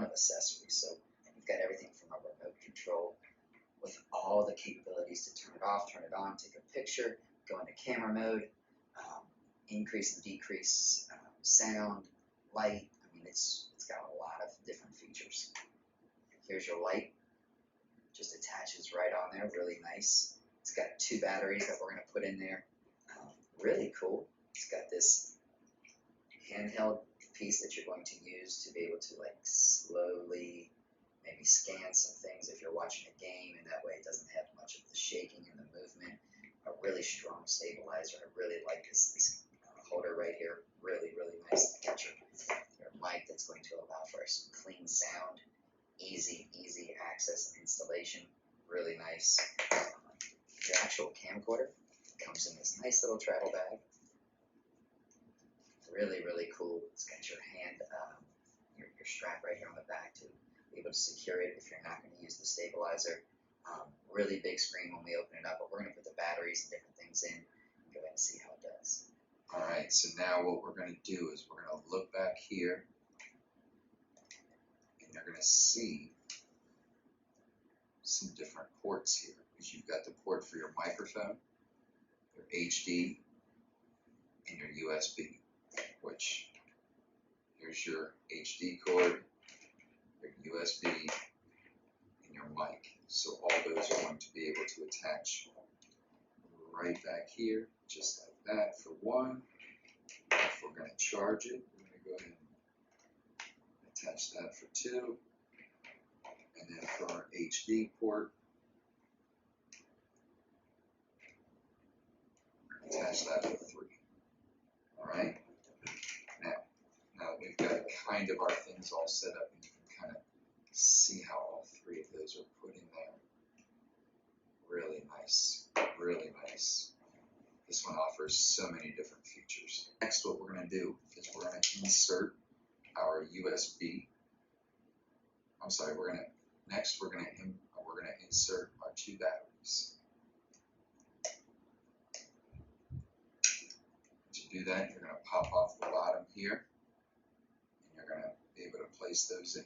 of accessories. So you've got everything from a remote control with all the capabilities to turn it off, turn it on, take a picture, go into camera mode, increase and decrease sound, light. I mean, it's got a lot of different features. Here's your light, just attaches right on there, really nice. It's got 2 batteries that we're going to put in there. Really cool. It's got this handheld piece that you're going to use to be able to like slowly maybe scan some things if you're watching a game, and that way it doesn't have much of the shaking and the movement. A really strong stabilizer. I really like this holder right here. Really, really nice to catch your mic that's going to allow for some clean sound, easy access and installation. Really nice. Your actual camcorder comes in this nice little travel bag. Really, really cool. It's got your hand, your strap right here on the back to be able to secure it if you're not going to use the stabilizer. Really big screen when we open it up, but we're going to put the batteries and different things in and go ahead and see how it does. Alright, so now what we're going to do is we're going to look back here, and you're going to see some different ports here, because you've got the port for your microphone, your HD, and your USB, which here's your HD cord, your USB, and your mic. So all those are going to be able to attach right back here, just like that for one. If we're going to charge it, we're going to go ahead and attach that for 2. And then for our HD port, attach that for 3. Alright? Now that we've got kind of our things all set up, and you can kind of see how all 3 of those are put in there. Really nice. Really nice. This one offers so many different features. Next, what we're going to do is we're going to insert our USB. I'm sorry, we're going to insert our 2 batteries. To do that, you're going to pop off the bottom here, and you're going to be able to place those in.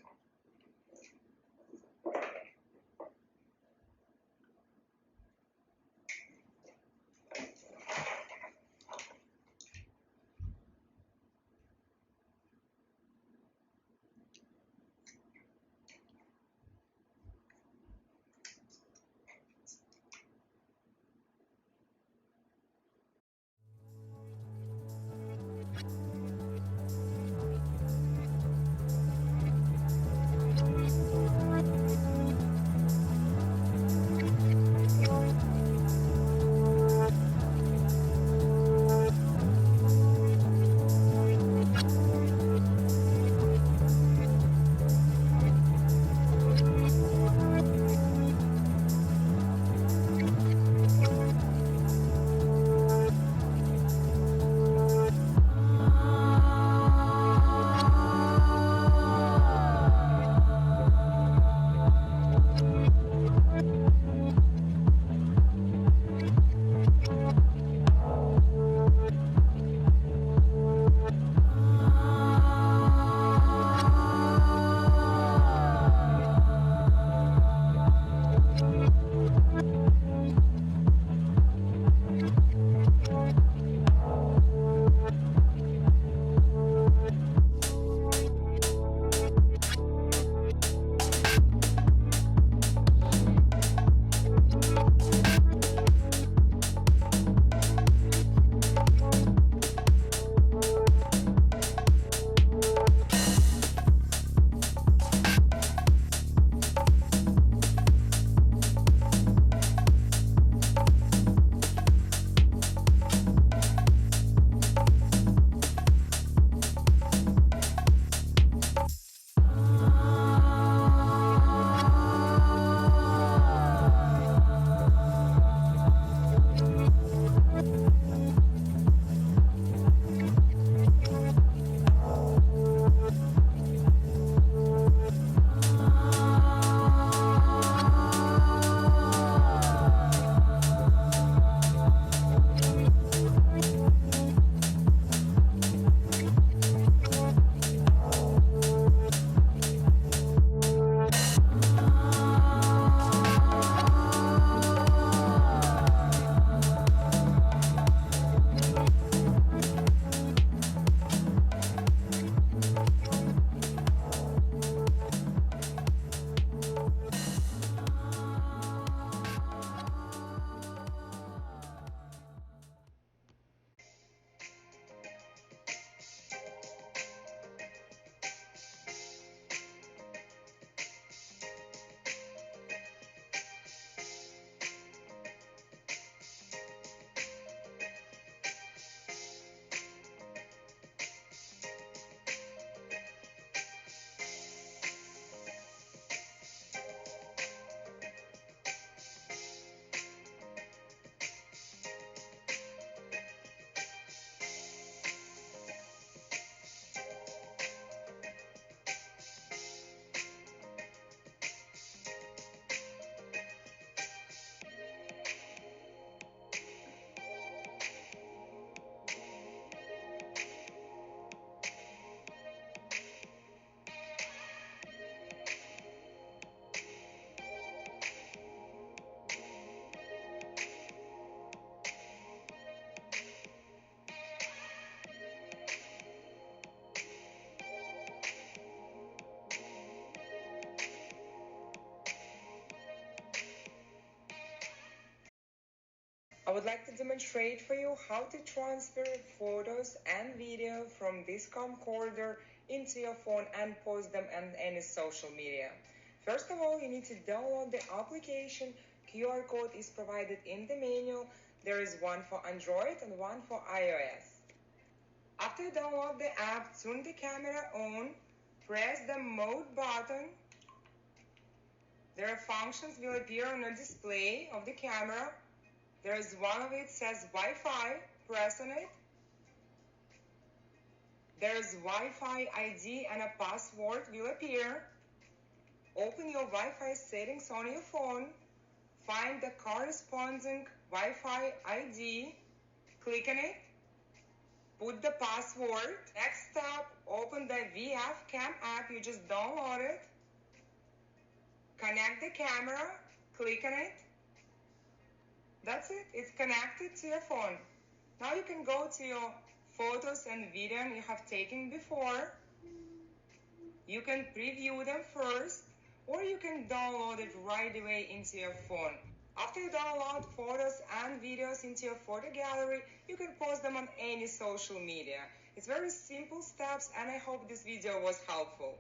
like to demonstrate for you how to transfer photos and video from this camcorder into your phone and post them on any social media. First of all, you need to download the application. QR code is provided in the menu. There is one for Android and one for iOS. After you download the app, turn the camera on, press the mode button. There are functions will appear on the display of the camera. There is one of it says Wi-Fi, press on it. There is Wi-Fi ID and a password will appear. Open your Wi-Fi settings on your phone. Find the corresponding Wi-Fi ID. Click on it. Put the password. Next step, open the VFCam app you just downloaded. Connect the camera. Click on it. That's it. It's connected to your phone. Now you can go to your photos and video you have taken before. You can preview them first, or you can download it right away into your phone. After you download photos and videos into your photo gallery, you can post them on any social media. It's very simple steps, and I hope this video was helpful.